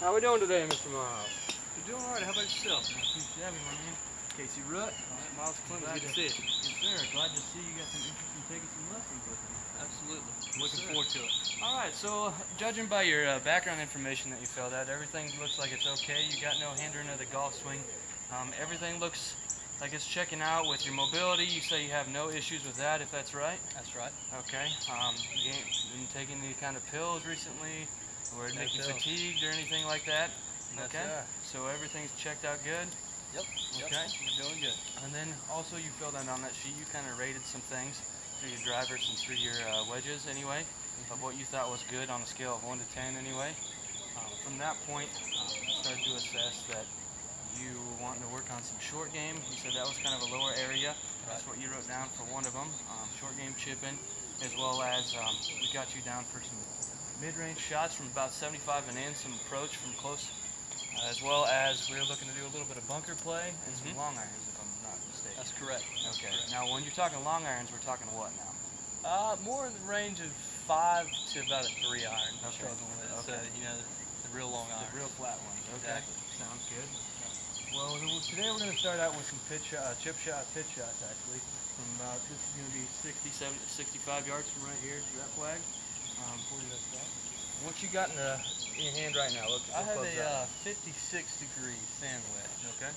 How we doing today, Mr. Miles? You're doing alright. How about yourself? Not too shabby, my man. Casey Rutt. Alright, Miles Clinton, good to see you. Yes, sir. Glad to see you got some interest in taking some lessons with me. Absolutely. Looking sir. forward to it. Alright, so judging by your background information that you filled out, everything looks like it's okay. You got no hindering of the golf swing. Everything looks like it's checking out with your mobility. You say you have no issues with that, if that's right? That's right. Okay. You ain't been taking any kind of pills recently, or No make you pills. fatigued or anything like that? No, Okay. sir. So everything's checked out good? Yep. Okay. We're doing good. And then also you filled out on that sheet, you kind of rated some things through your drivers and through your wedges anyway, of what you thought was good on a scale of 1 to 10 anyway. From that point, you started to assess that you were wanting to work on some short game. You said that was kind of a lower area. That's what you wrote down for one of them, short game chipping, as well as we got you down for some mid-range shots from about 75 and in, some approach from close, as well as we were looking to do a little bit of bunker play and some long irons, if I'm not mistaken. That's correct. Okay. Now, when you're talking long irons, we're talking what now? More in the range of 5 to about a 3 iron. I'm Okay. struggling with. Okay. So, the real long iron. The real flat ones. Okay. Exactly. Sounds good. Well, today we're going to start out with some pitch shots actually. From this is going to be 67 to 65 yards from right here to that flag. 40 that spot. What you got in your hand right now? Look, I have close a up. 56-degree sand wedge. Okay.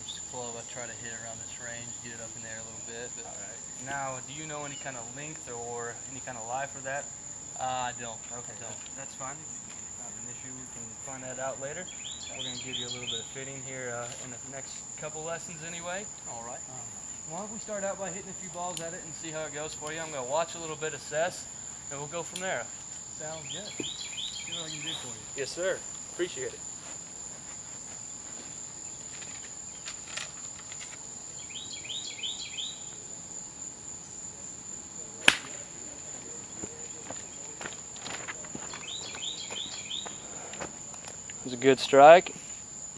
Which is a club I try to hit around this range, get it up in there a little bit. But All right. Now, do you know any kind of length or any kind of lie for that? I don't. Okay, I don't. that's fine. Not an issue. We can find that out later. We're going to give you a little bit of fitting here in the next couple lessons anyway. All right. Why don't we start out by hitting a few balls at it and see how it goes for you? I'm going to watch a little bit, assess, and we'll go from there. Sounds good. See what I can do for you. Yes, sir. Appreciate it. It was a good strike.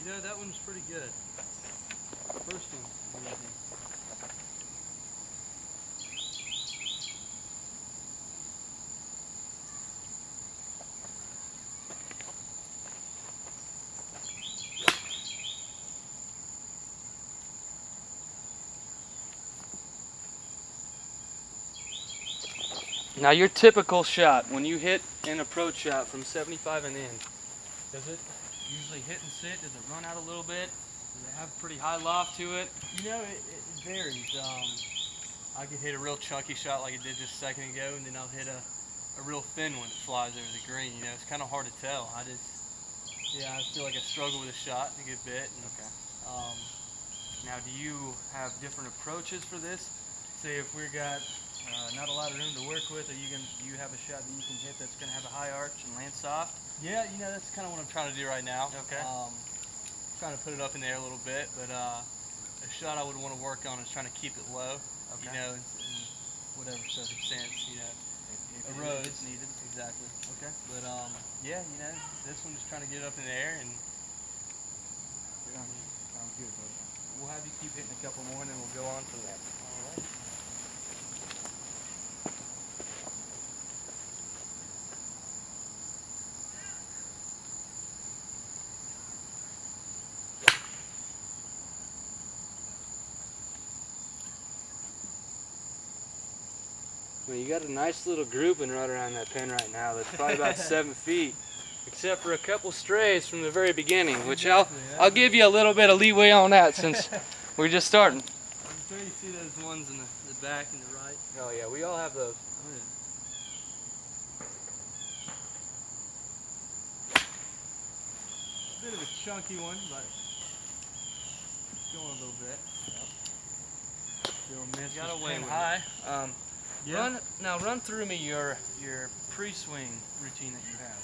You know, that one's pretty good. First one. Amazing. Now your typical shot, when you hit an approach shot from 75 and in, does it usually hit and sit? Does it run out a little bit? Does it have pretty high loft to it? You know, it varies. I could hit a real chunky shot like I did just a second ago, and then I'll hit a real thin one that flies over the green. You know, it's kind of hard to tell. I feel like I struggle with a shot a good bit. And, Okay. Now, do you have different approaches for this? Say if we've got not a lot of room to work with, do you have a shot that you can hit that's going to have a high arch and land soft? yeah, you know, that's kind of what I'm trying to do right now. Okay. Trying to put it up in the air a little bit, but a shot I would want to work on is trying to keep it low. Okay. You know, in whatever circumstance, you know, If arose. it's needed. Exactly. Okay. But yeah, you know, this one just trying to get it up in the air and. Sounds good, brother. We'll have you keep hitting a couple more, and then we'll go on from there. All right. Well, you got a nice little grouping right around that pin right now. That's probably about 7 feet, except for a couple strays from the very beginning, which I'll give you a little bit of leeway on that since we're just starting. I'm sure you see those ones in the back and the right. Oh yeah, we all have those. Oh, yeah. Bit of a chunky one, but going a little bit. Still miss. Got was away pin with high. Yeah. Run through me your pre-swing routine that you have,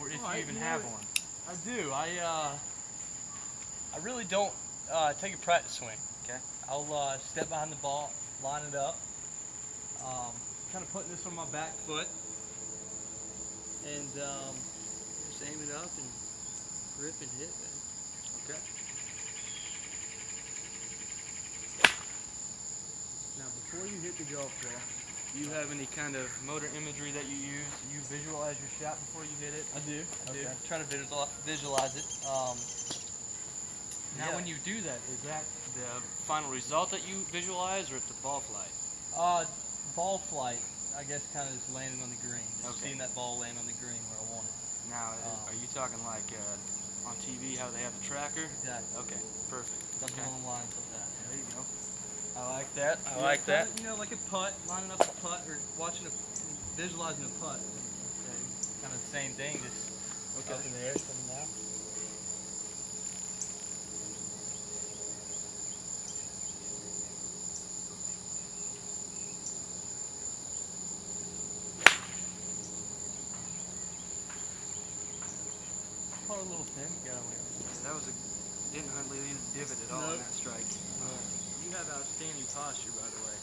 or if you even have one. I do. I really don't take a practice swing. Okay. I'll step behind the ball, line it up, kind of putting this on my back foot, and just aim it up and rip and hit, man. Okay. Now, before you hit the golf ball, Do you have any kind of motor imagery that you use? Do you visualize your shot before you hit it? I do. Okay. Try to visualize it. Now, Yeah. when you do that, is that the final result that you visualize, or at the ball flight? Ball flight, I guess, kind of just landing on the green. Just Okay. seeing that ball land on the green where I want it. Now, are you talking like on TV how they have the tracker? Exactly. Okay, perfect. Something Okay. along the lines of that. There you go. I like that. I Yeah, like that. kinda, like a putt, lining up a putt, or visualizing a putt. Okay. Kind of the same thing, just Okay. up in the air, coming down. Caught a little thin, got away with it. That was didn't hardly leave a divot at all on Nope. that strike. You have outstanding posture, by the way.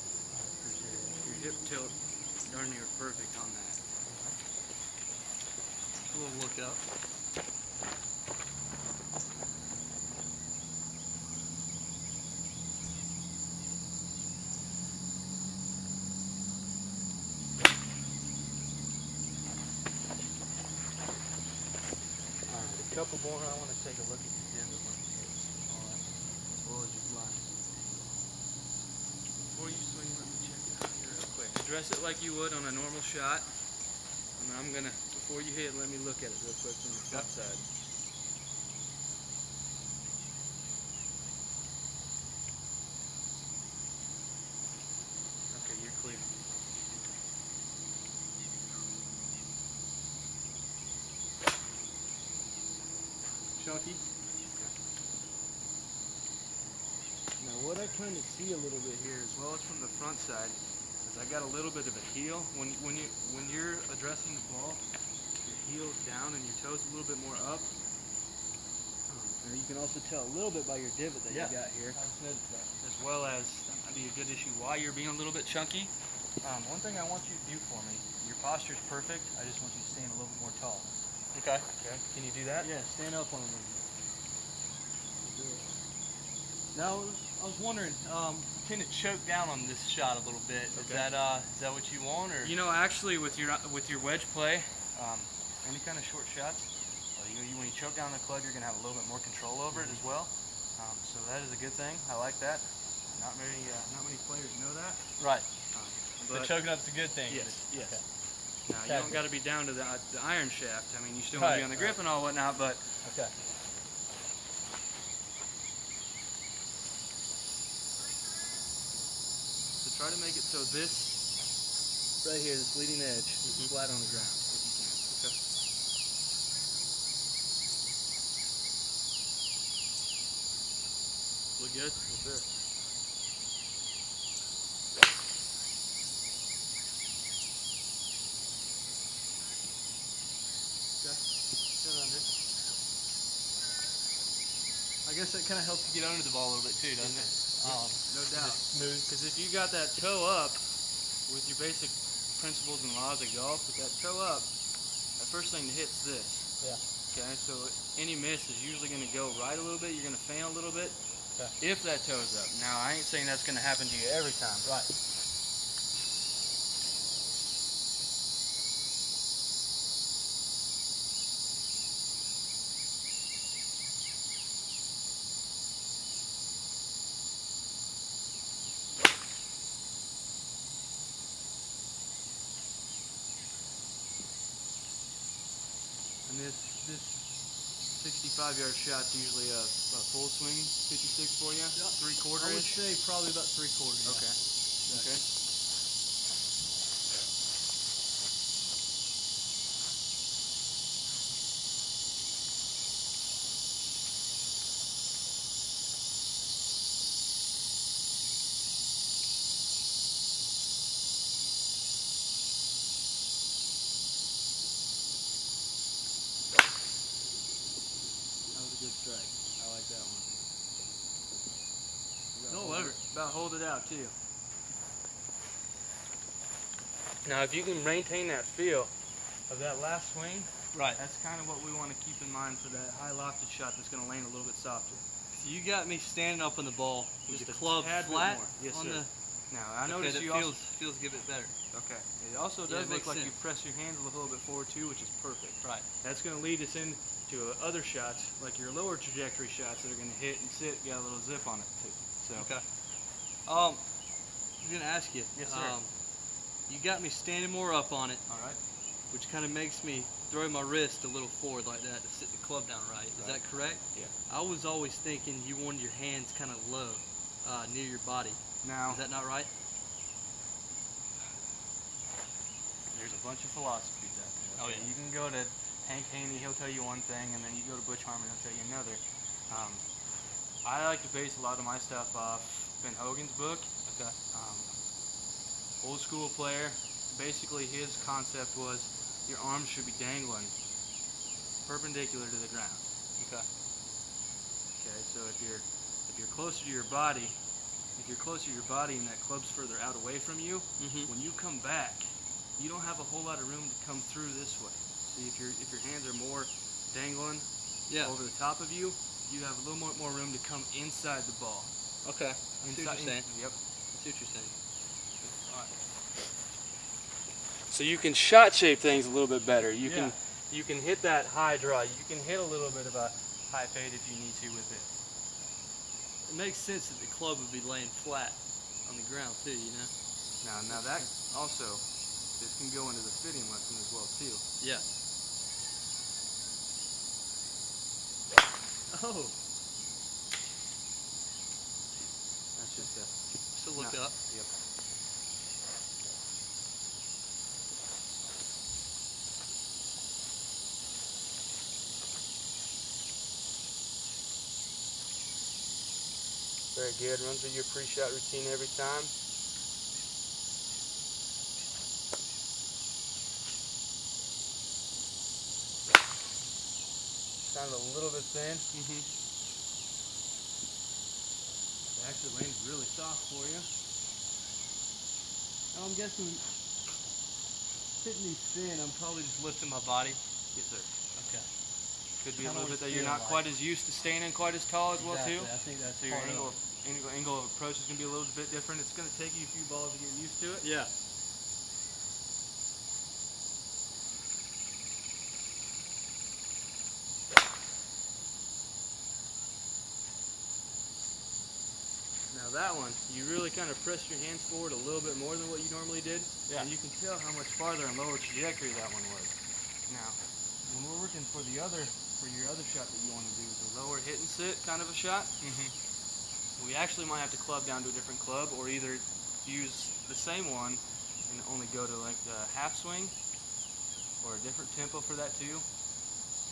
Appreciate it. Your hip tilt, darn near perfect on that. A little look up. Alright, a couple more. I want to take a look at your divot when it hits. Alright. As well as your blind. Before you swing, let me check it out here real quick. Address it like you would on a normal shot. And I'm gonna, before you hit, let me look at it real quick from the front side. Okay, you're clear. Chunky. Now what I kind of see a little bit here, as well as from the front side, is I got a little bit of a heel. When you're addressing the ball, your heel's down and your toes a little bit more up. And you can also tell a little bit by your divot that Yeah. you got here, I just noticed that. as well as that'd be a good issue why you're being a little bit chunky. One thing I want you to do for me, your posture's perfect. I just want you to stand a little bit more tall. Okay. Okay. Can you do that? Yeah, stand up on a little bit. Now, I was wondering, kind of choke down on this shot a little bit. Okay. Is that what you want, or? You know, actually, with your wedge play, any kind of short shots, when you choke down the club, you're going to have a little bit more control over it as well. So that is a good thing. I like that. Not many players know that. Right. But So choking up's a good thing. yes, yes. Okay. Now you don't got to be down to the iron shaft. I mean, you still want to Right, be on the grip and all whatnot, but Okay. to try to make it so this right here, this leading edge, is flat on the ground if you can. Okay. Look good? Yes, sir. Okay. Sit under. I guess that kind of helps you get under the ball a little bit too, doesn't it? No doubt. Smooth. Because if you got that toe up with your basic principles and laws of golf, with that toe up, that first thing that hits this. Yeah. Okay, so any miss is usually going to go right a little bit. You're going to fan a little bit. Okay. If that toe's up. Now, I ain't saying that's going to happen to you every time. Right. And this 65-yard shot's usually a full swing, 56 for you? Yeah. Three-quarter I would ish? say probably about 3/4. Yeah. Okay. Okay. That was a good strike. I like that one. About hold it out too. Now, if you can maintain that feel of that last swing, Right. that's kind of what we want to keep in mind for that high lofted shot that's going to land a little bit softer. So you got me standing up on the ball with Just the a club tad bit flat more. Yes, on sir. the. Now, I Okay, noticed that you feels also, feels a bit better. Okay. It also Yeah, does it look makes like you sense. press your hands a little bit forward too, which is perfect. Right. That's going to lead us into other shots, like your lower trajectory shots that are going to hit and sit, got a little zip on it too. So. Okay. I was gonna ask you. Yes, sir. You got me standing more up on it, All right. which kind of makes me throw my wrist a little forward like that to sit the club down right. Is Right. that correct? Yeah. I was always thinking you wanted your hands kind of low, near your body. Now, Is that not right? there's a bunch of philosophies out there. Oh, Okay? yeah. You can go to Hank Haney, he'll tell you one thing, and then you go to Butch Harmon, he'll tell you another. I like to base a lot of my stuff off Ben Hogan's book. Okay. Old school player. Basically, his concept was your arms should be dangling perpendicular to the ground. Okay. Okay, so if you're closer to your body, and that club's further out away from you, Mhm. when you come back, you don't have a whole lot of room to come through this way. See, if your hands are more dangling Yeah. over the top of you, you have a little more room to come inside the ball. Okay. I see what you're saying. Yep. I see what you're saying. All right. So you can shot shape things a little bit better. You Yeah. can hit that high draw. You can hit a little bit of a high fade if you need to with this. It makes sense that the club would be laying flat on the ground too, you know? Now that also, this can go into the fitting lesson as well too. Yeah. Oh, That's just a so look no. up. Yep. Very good. Run through your pre-shot routine every time. Sounded a little bit thin. Mm-hmm. It actually lands really soft for you. Now I'm guessing hitting these thin, I'm probably just lifting my body. Yes, sir. Okay. Could be a Kinda little what bit that it you're feel not like. quite as used to standing quite as tall as well Exactly. too. I think that's So your part angle of angle of approach is going to be a little bit different. It's going to take you a few balls to get used to it. it. Yeah. Now that one, you really kind of pressed your hands forward a little bit more than what you normally did. Yeah. And you can tell how much farther and lower trajectory that one was. Now, when we're working for your other shot that you want to do, the lower hit and sit kind of a shot, Mm-hmm. we actually might have to club down to a different club, or either use the same one and only go to like the half swing, or a different tempo for that too.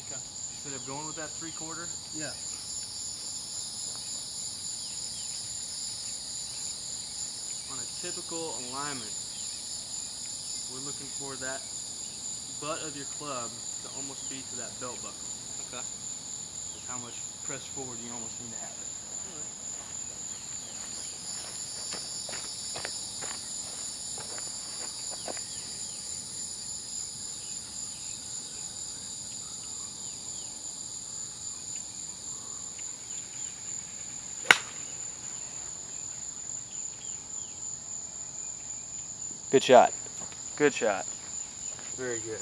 Okay. Instead of going with that 3/4. Yeah. On a typical alignment, we're looking for that butt of your club to almost be to that belt buckle. Okay. That's how much press forward you almost need to have it. Good shot. Good shot. Very good.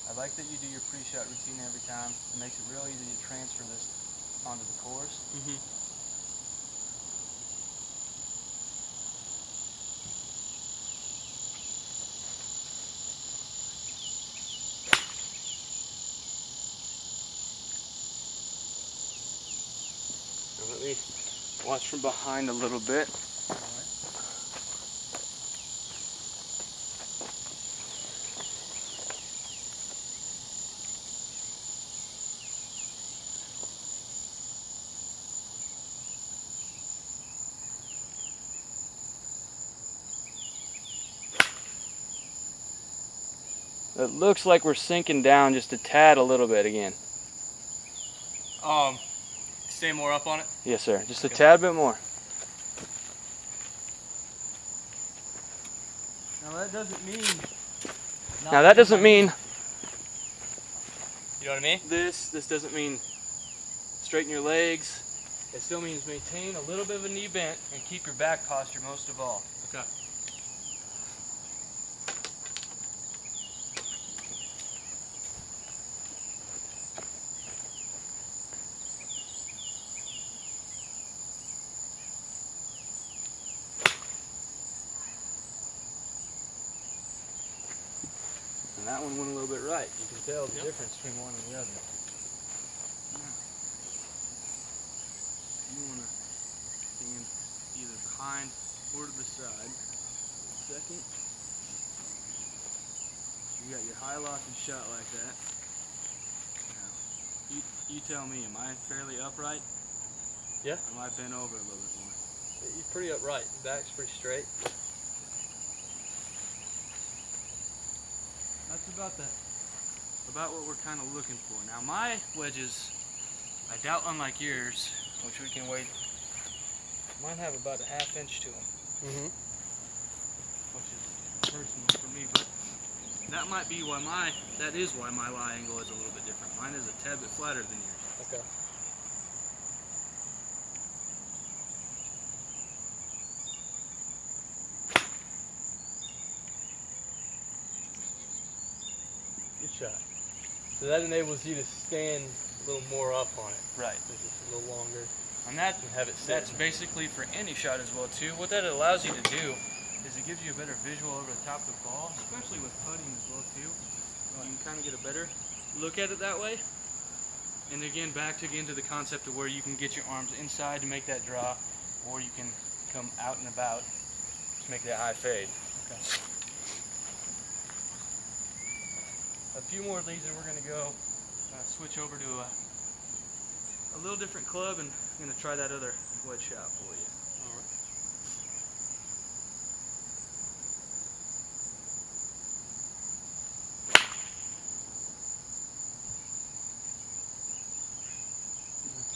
I like that you do your pre-shot routine every time. It makes it real easy to transfer this onto the course. Mm-hmm. Now let me watch from behind a little bit. All right. It looks like we're sinking down just a tad a little bit again. Stay more up on it. Yes, sir. Just Okay. a tad bit more. Now that doesn't mean. Now that doesn't mean You know what I mean? this. This doesn't mean straighten your legs. It still means maintain a little bit of a knee bent and keep your back posture most of all. Okay. And that one went a little bit right. You can tell the Yep. difference between one and the other. Now, you want to stand either behind or to the side. Second, you got your high lofted shot like that. Now, you tell me, am I fairly upright? Yeah. Or am I bent over a little bit more? You're pretty upright. Back's pretty straight. That's about what we're kind of looking for. Now my wedges, I doubt unlike yours, which we can wait, mine have about a ½ inch to them, Mm-hmm. which is personal for me, but that might be why that is why my lie angle is a little bit different. Mine is a tad bit flatter than yours. Okay. Good shot. So that enables you to stand a little more up on it. Right. It's just a little longer. And that And have it sit. that's basically for any shot as well too. What that allows you to do is it gives you a better visual over the top of the ball, especially with putting as well too. You can kind of get a better look at it that way. And again, back to the concept of where you can get your arms inside to make that draw, or you can come out and about to make that high fade. Okay. A few more of these and we're going to go switch over to a little different club, and I'm going to try that other wedge shot for you. All right.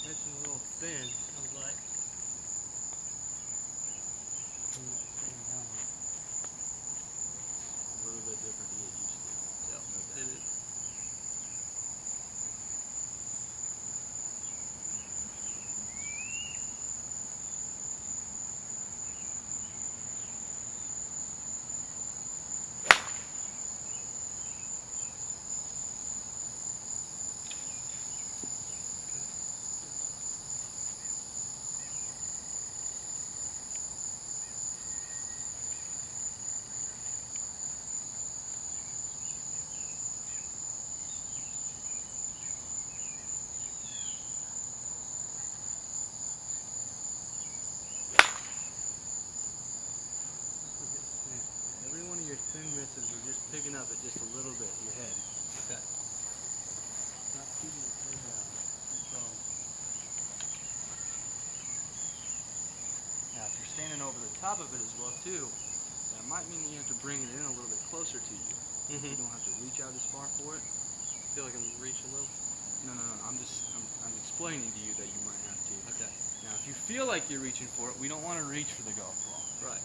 Catching a little thin, sounds like. A little bit different to get used to. Yep, No doubt. it is. Every one of your thin misses, we're just picking up at just a little bit, your head. Okay. Not keeping it so down. Now, if you're standing over the top of it as well too, that might mean that you have to bring it in a little bit closer to you. Mm-hmm. You don't have to reach out as far for it. Feel like I'm reaching a little. No. I'm explaining to you that you might have to. Okay. Now, if you feel like you're reaching for it, we don't want to reach for the golf ball. Right.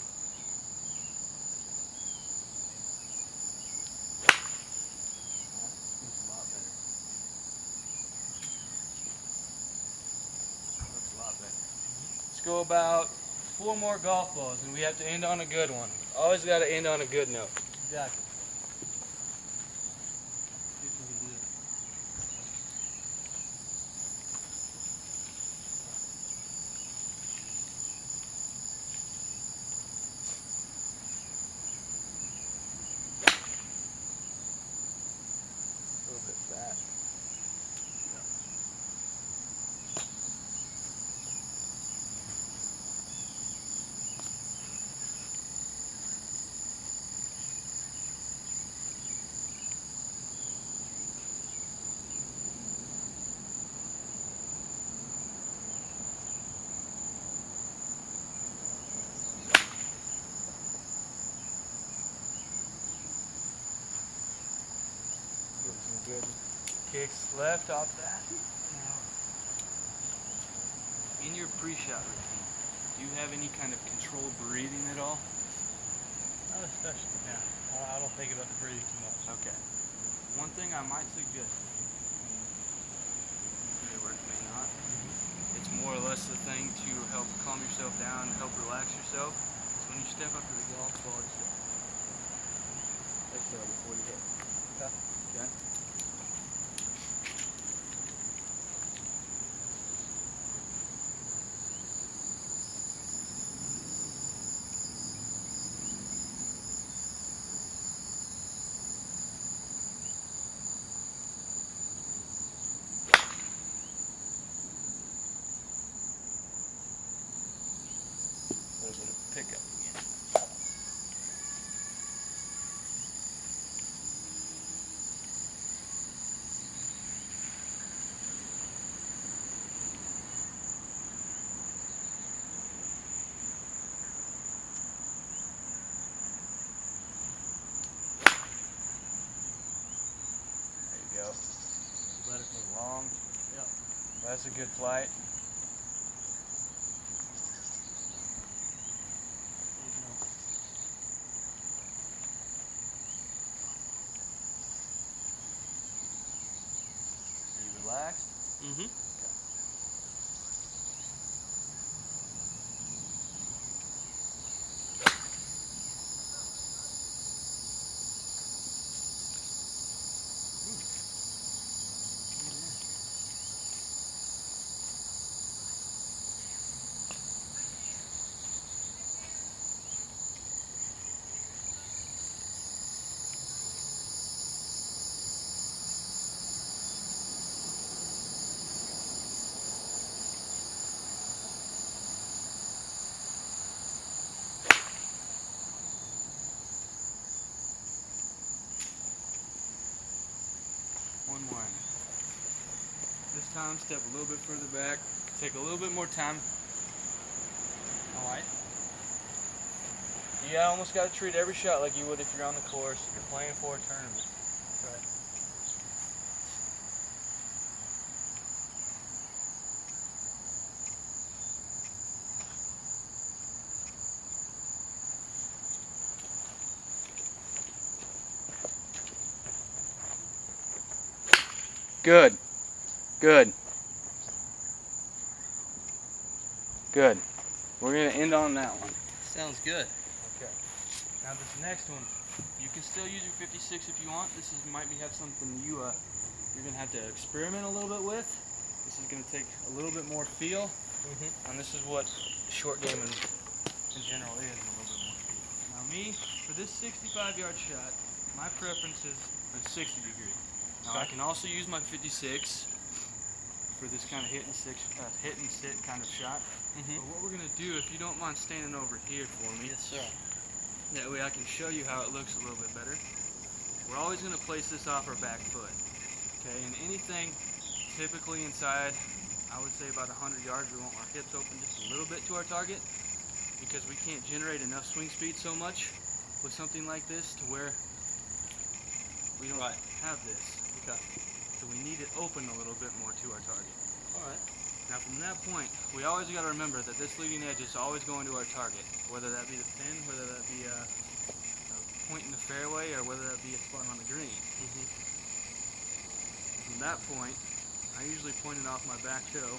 Looks a lot better. Looks a lot better. Let's go about 4 more golf balls, and we have to end on a good one. Always got to end on a good note. Exactly. See if we can do it. A little bit fat. Get some good kicks left off that. Now, in your pre-shot routine, do you have any kind of controlled breathing at all? Not especially. Yeah. I don't think about the breathing too much. Okay. One thing I might suggest, may work, may not, is it's more or less the thing to help calm yourself down, help relax yourself. So when you step up to the golf ball, just exhale before you hit. Okay. Okay? A little bit of pickup again. There you go. Let it move long. Yep. That's a good flight. Are you relaxed? Mm-hmm. One more. This time, step a little bit further back. Take a little bit more time. All right. You almost got to treat every shot like you would if you're on the course. You're playing for a tournament. Right. Good. Good. Good. We're going to end on that one. Sounds good. Okay. Now this next one, you can still use your 56 if you want. This might have something you're going to have to experiment a little bit with. This is going to take a little bit more feel, and this is what short game in general is, a little bit more feel. Now me, for this 65-yard shot, my preference is a 60 degree. Now I can also use my 56 for this kind of hit and sit kind of shot. But what we're going to do, if you don't mind standing over here for me, Yes, sir. that way I can show you how it looks a little bit better. We're always going to place this off our back foot. Okay, and anything typically inside, I would say about 100 yards, we want our hips open just a little bit to our target, because we can't generate enough swing speed so much with something like this to where we don't have this. Okay. So we need it open a little bit more to our target. All right. Now from that point, we always got to remember that this leading edge is always going to our target, whether that be the pin, whether that be a point in the fairway, or whether that be a spot on the green. From that point, I usually point it off my back toe,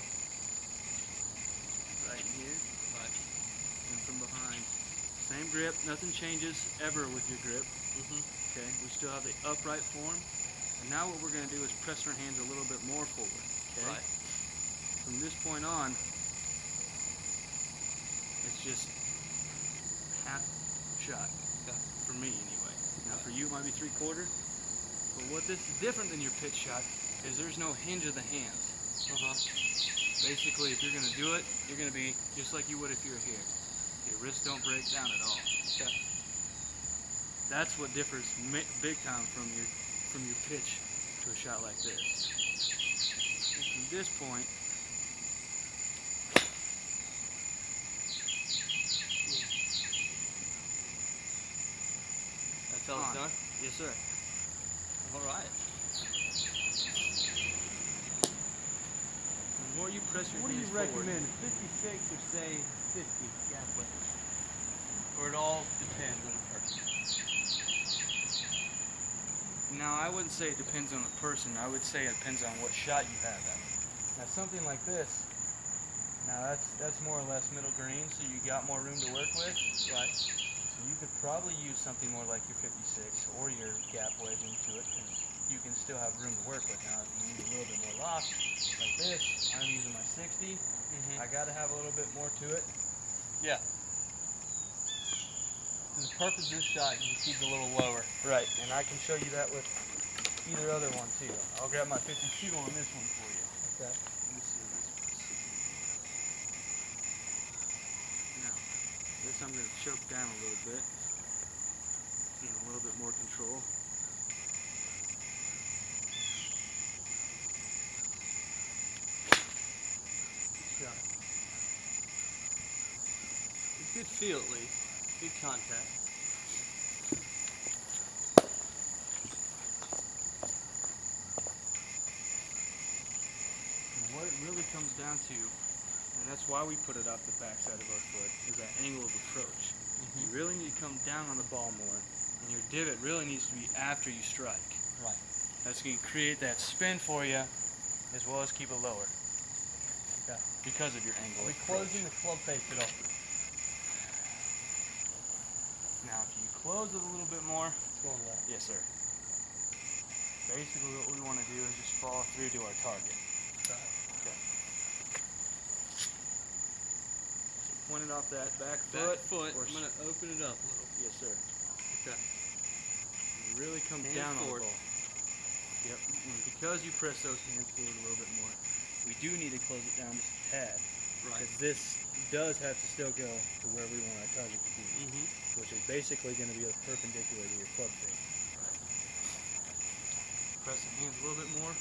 right here, and from behind. Same grip, nothing changes ever with your grip. Okay, we still have the upright form. And now what we're going to do is press our hands a little bit more forward. Okay? Right. From this point on, it's just half shot. Okay. For me, anyway. Now, for you, it might be 3/4. But what this is different than your pitch shot is there's no hinge of the hands. Basically, if you're going to do it, you're going to be just like you would if you were here. Your wrists don't break down at all. Okay. That's what differs big time from your pitch to a shot like this. And from this point, That's all it's done? Yes, sir. All right. The more you press your What do you hands forward, recommend, 56 or say 50 gap width? Or it all depends on the person? now I wouldn't say it depends on the person. I would say it depends on what shot you have at. Now something like this, Now that's more or less middle green, so you got more room to work with. Right. So you could probably use something more like your 56 or your gap wedge into it, and you can still have room to work with. Now, if you need a little bit more loft, like this, I'm using my 60. I got to have a little bit more to it. Yeah. The purpose of this shot is to keep it a little lower. Right, and I can show you that with either other one too. I'll grab my 52 on this one for you. Okay. Let me see this. Now, this I'm going to choke down a little bit. Gain a little bit more control. Good shot. Good feel at least. Good contact. And what it really comes down to, and that's why we put it off the backside of our foot, is that angle of approach. You really need to come down on the ball more, and your divot really needs to be after you strike. Right. That's going to create that spin for you, as well as keep it lower. Okay. Because of your angle. Are we of approach. closing the club face at all? Now, if you close it a little bit more, It's going left. yes, sir. Basically, what we want to do is just follow through to our target. Right. Okay. So point it off that back Back foot. foot. or I'm going to open it up a little. Yes, sir. Okay. And really come Hands down forward. on the ball. Yep. And because you press those hands forward a little bit more, we do need to close it down just a tad. Right. Because this does have to still go to where we want our target to be, which is basically going to be perpendicular to your club face. Press the hands a little bit more.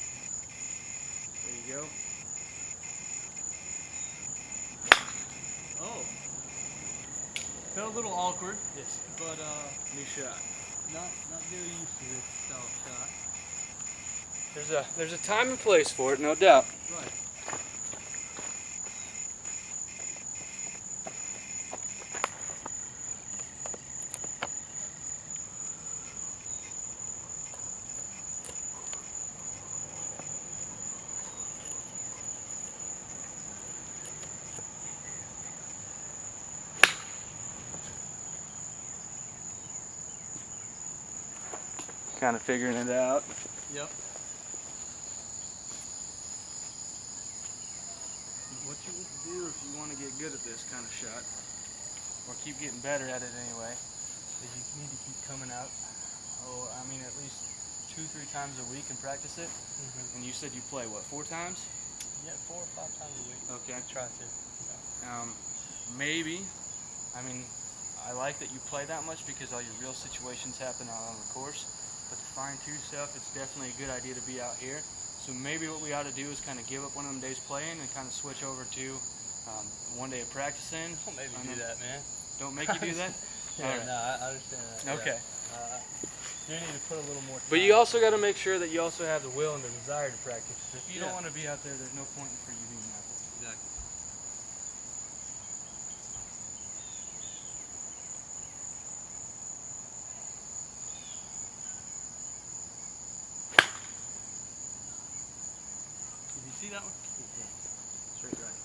There you go. Oh. Felt a little awkward, Yes. but New shot. not very used to this style of shot. There's a time and place for it, no doubt. Right. Kind of figuring it out. Yep. What you need to do if you want to get good at this kind of shot, or keep getting better at it anyway, is you need to keep coming out. Oh, I mean, at least 2-3 times a week and practice it. And you said you play what, 4 times? Yeah, 4 or 5 times a week. Okay. I try to. Yeah. Maybe. I mean, I like that you play that much because all your real situations happen out on the course. But the fine-tune stuff, it's definitely a good idea to be out here. So maybe what we ought to do is kind of give up one of them days playing and kind of switch over to one day of practicing. Don't make me I do know- that, man. Don't make you do that? Yeah, All right. no, I understand that. Okay. You need to put a little more time. But you also got to make sure that you also have the will and the desire to practice. If you Yeah. don't want to be out there, there's no point for you being out there. Exactly. Did you see that one? Straight right.